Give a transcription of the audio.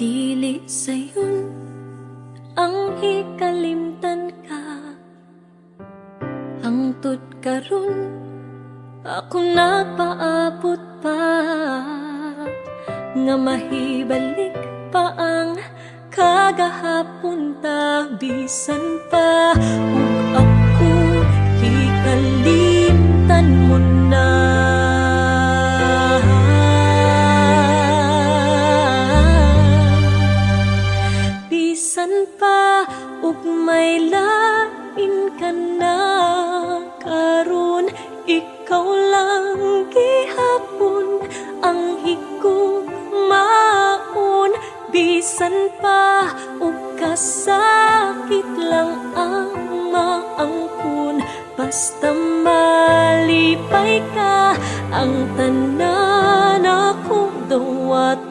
Dili sayon ang hikalimtan ka, hangtod karon ako napaabot pa, nga mahibalik pa ang kagahapon ta. Bisan pa ug ako hikalimtan mo na. Bisan pa ug may lain ka na, karon ikaw lang gihapon ang higugmaon. Bisan pa ug kasakit lang ang maangkon, basta malipay ka ang tanan akong dawat.